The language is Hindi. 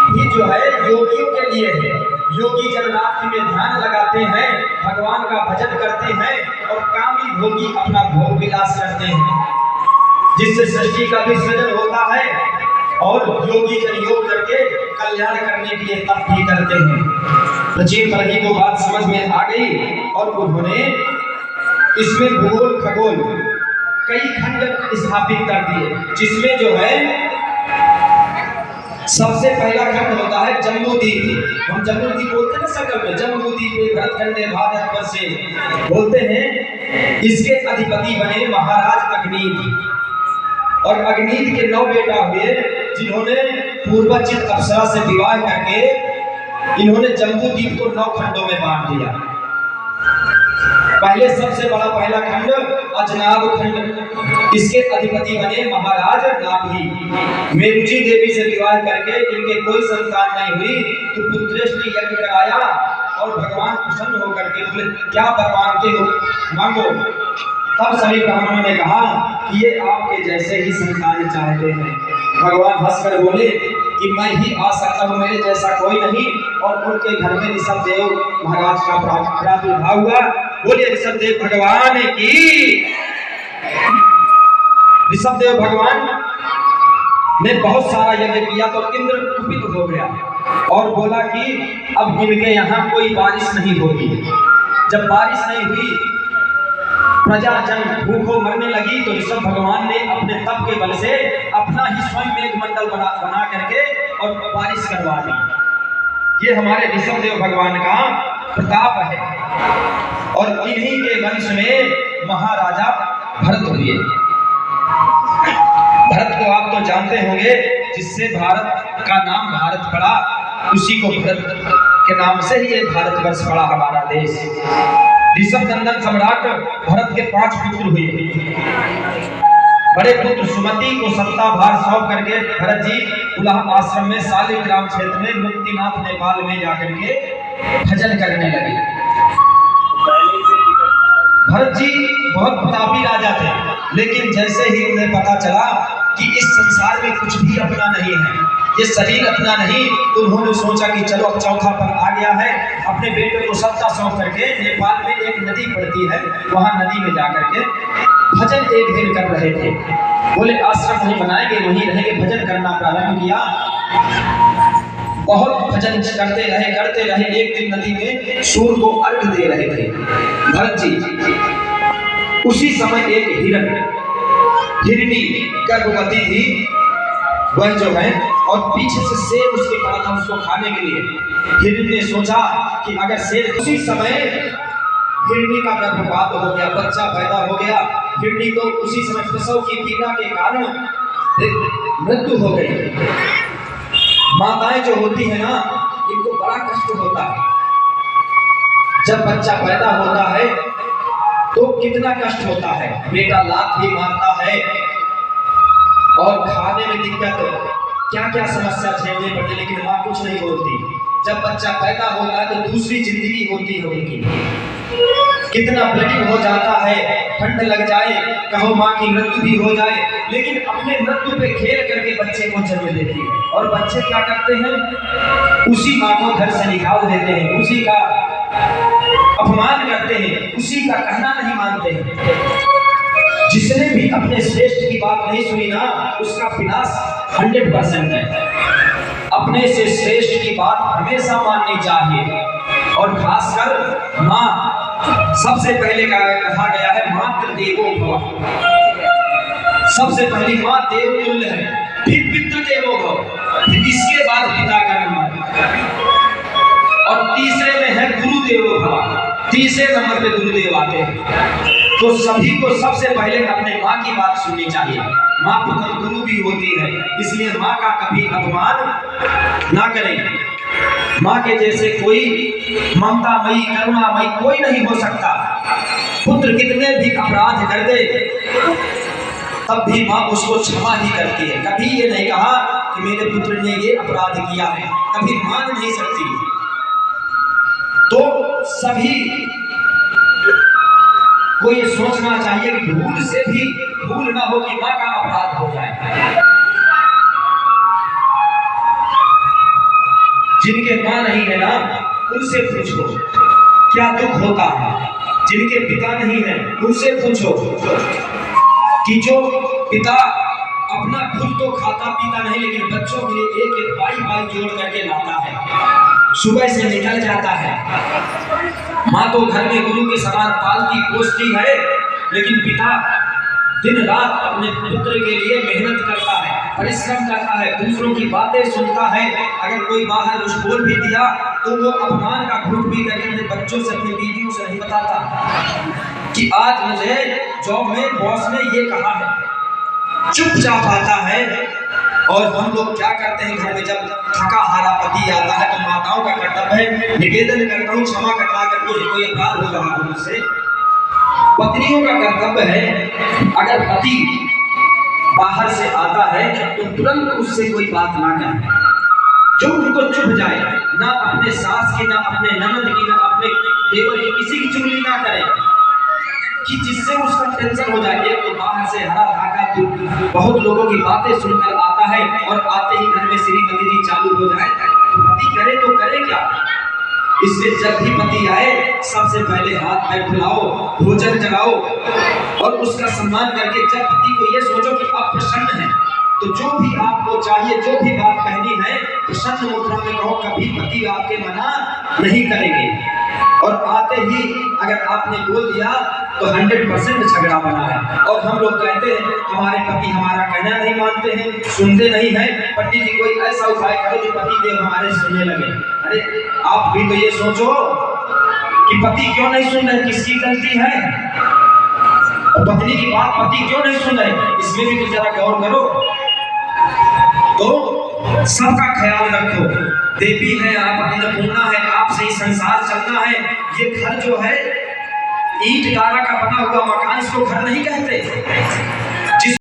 भी जो है योगियों के लिए है। योगी जब रात्रि में ध्यान लगाते हैं, भगवान का भजन करते हैं और कामी भोगी अपना भोग विलास करते हैं, जिससे सृष्टि का भी सृजन होता है। और योगी जन योग करके कल्याण करने के लिए तप भी करते हैं। प्राचीन प्रहरी को बात समझ में आ गई और उन्होंने इसमें भूगोल खगोल कई खंड स्थापित कर दिए, जिसमें जो है सबसे पहला खंड होता है जम्बूद्वीप। हम जम्बूद्वीप बोलते हैं ना सकल में, जम्बूद्वीप भरतखंडे भारत वर्षे बोलते हैं। इसके अधिपति बने महाराज अग्नीद, और अग्नीद के 9 बेटा हुए, जिन्होंने पूर्वजित अप्सरा से विवाह करके इन्होंने जम्बूद्वीप को 9 खंडों में बांट दिया। पहले सबसे बड़ा पहला खंड अजनाब खंड, इसके अधिपति बने महाराज नाभी। मेरुजी देवी से विवाह करके इनके कोई संतान नहीं हुई तो पुत्रेष्टि यज्ञ कराया और भगवान प्रसन्न होकर के बोले क्या वर मांगते हो, मांगो। तब सभी ब्राह्मणों ने कहा कि ये आपके जैसे ही संतान चाहते हैं। भगवान हंसकर बोले कि मैं ही आ सकता हूँ, मेरे जैसा कोई नहीं। और उनके घर में ऋषभ देव महाराज का प्रादुर्भाव हुआ। बोलिए ऋषभ देव भगवान की। ऋषभ देव भगवान ने बहुत सारा यज्ञ किया तो इंद्र कुपित हो गया और बोला कि अब इनके यहाँ कोई बारिश नहीं होगी। जब बारिश नहीं हुई, प्रजा जन भूखों मरने लगी, तो ऋषभ भगवान ने अपने तप के बल से अपना ही स्वयं मेघमंडल बना करके और बारिश करवा दी। ये हमारे ऋषभ देव भगवान का प्रताप है। और इन्हीं के वंश में महाराजा भरत हुए। भरत को आप तो जानते होंगे, जिससे भारत का नाम भारत पड़ा, उसी को भरत के नाम से ही ये भारतवर्ष पड़ा, हमारा देश। ऋषभ नंदन सम्राट भरत के 5 पुत्र हुए। बड़े पुत्र सुमति को सत्ता भार सौंप करके भरत जी उलाह आश्रम में शालिग्राम क्षेत्र में मुक्तिनाथ नेपाल में जाकर के भजन करने लगे। भरत जी बहुत प्रतापी राजा थे, लेकिन जैसे ही उन्हें पता चला कि इस संसार में कुछ भी अपना नहीं है, ये शरीर अपना नहीं, तो उन्होंने सोचा कि चलो अब चौथा पर आ गया है। अपने बेटे को सत्ता सौंप करके नेपाल में एक नदी पड़ती है, वहां नदी में जाकर के भजन एक दिन कर रहे थे। बोले आश्रम वहीं बनाएंगे, वहीं रहेंगे। भजन करना प्रारंभ किया, बहुत भजन करते रहे। एक दिन नदी में सूर्य को अर्घ दे रहे थे भरत जी। उसी समय एक हिरनी गर्भवती थी, वह जो है, और पीछे से शेर उसके पड़ा था उसको खाने के लिए। हिरनी ने सोचा कि अगर शेर, उसी समय हिरनी का गर्भपात हो गया, बच्चा पैदा हो गया। हिरनी को उसी समय प्रसव की पीड़ा के कारण मृत्यु हो गई। माताएं जो होती है ना, इनको बड़ा कष्ट होता है। जब बच्चा पैदा होता है तो कितना कष्ट होता है, बेटा लात भी मारता है और खाने में दिक्कत, क्या क्या समस्या झेलनी पड़ती, लेकिन माँ कुछ नहीं बोलती। जब बच्चा पैदा होता है तो दूसरी जिंदगी होती है उनकी, कितना ब्लीडिंग हो जाता है, ठंड लग जाए, कहो माँ की मृत्यु भी हो जाए, लेकिन अपने मृत्यु पे खेल करके बच्चे को जन्म देती है। और बच्चे क्या करते हैं, उसी माँ को घर से निकाल देते हैं, उसी का अपमान करते हैं, उसी का कहना नहीं मानते हैं। जिसने भी अपने श्रेष्ठ की बात नहीं सुनी ना, उसका विनाश 100% है। अपने से श्रेष्ठ की बात हमेशा माननी चाहिए। और खासकर माँ, सबसे पहले कहा गया है मातृ देवो भव। सबसे पहली माँ देव तुल्य है, फिर पितृ देवो भव, फिर इसके बाद पिता का नंबर, और तीसरे में है गुरु देवो भव। तीसरे नंबर पे गुरुदेव आते हैं। तो सभी को सबसे पहले अपने माँ की बात सुननी चाहिए। माँ प्रथम गुरु भी होती है, इसलिए माँ का कभी अपमान ना करें। माँ के जैसे कोई ममतामयी करुणामयी कोई नहीं हो सकता। पुत्र कितने भी अपराध कर दे तब भी माँ उसको क्षमा ही करती है। कभी ये नहीं कहा कि मेरे पुत्र ने ये अपराध किया है, कभी मान नहीं सकती। तो सभी को ये सोचना चाहिए कि भूल से भी भूल ना हो कि माँ का अपराध हो जाए। जिनके माँ नहीं है ना उनसे पूछो क्या दुख होता है, जिनके पिता नहीं है उनसे पूछो कि जो पिता अपना खुद तो खाता पीता नहीं लेकिन बच्चों के लिए एक एक पाई पाई जोड़ करके लाता है, सुबह से निकल जाता है। माँ तो घर में गुरु के समान पालती पोसती है, लेकिन पिता दिन रात अपने पुत्र के लिए मेहनत करता है, परिश्रम करता है, दूसरों की बातें सुनता है। अगर कोई बाहर कुछ बोल भी दिया तो वो अपमान का घूंट भी करके अपने बच्चों से अपनी बीवियों से नहीं बताता कि आज मुझे जॉब में बॉस ने ये कहा है, चुपचाप आता है। और हम लोग क्या करते हैं घर में जब थका हारा पति आता है तो माताओं का कर्तव्य है, निवेदन करता हूँ क्षमा करना अगर कोई अपराध हो रहा है मुझसे, पत्नियों का कर्तव्य है अगर पति बाहर से आता है तो तुरंत उससे कोई बात ना करें, जो उनको चुभ जाए, ना अपने सास की, ना अपने ननद की, ना अपने देवर की, किसी की चुगली ना करें कि जिससे उसका टेंशन हो जाए। एक तो बाहर से हरा धागा बहुत लोगों की बातें सुनकर आता है और आते ही घर में श्रीमती जी चालू हो जाए तो पति करे तो करे क्या। इसलिए जब भी पति आए सबसे पहले हाथ पैर धुलाओ, भोजन कराओ और उसका सम्मान करके जब पति को ये सोचो कि आप प्रसन्न हैं तो जो भी आपको चाहिए, जो भी बात कहनी है प्रसन्न मुद्रा में कहो, कभी पति आपके मना नहीं करेंगे। और आते ही अगर आपने बोल दिया तो 100% झगड़ा बना है। और हम लोग कहते हैं हमारे पति हमारा कहना नहीं मानते हैं, सुनते नहीं हैं, पंडित जी कोई ऐसा उपाय करो जो पति देव हमारे सुनने लगे। अरे आप भी तो ये सोचो कि पति क्यों नहीं सुन रहे, किसकी गलती है, और पत्नी की बात पति क्यों नहीं सुन रहे, इसमें भी तो जरा गौर करो। तो सबका ख्याल रखो, देवी है आप, अन्नपूर्णा है, आपसे ही संसार चलना है। ये घर जो है ईंट गारा का बना हुआ मकान, इसको घर नहीं कहते।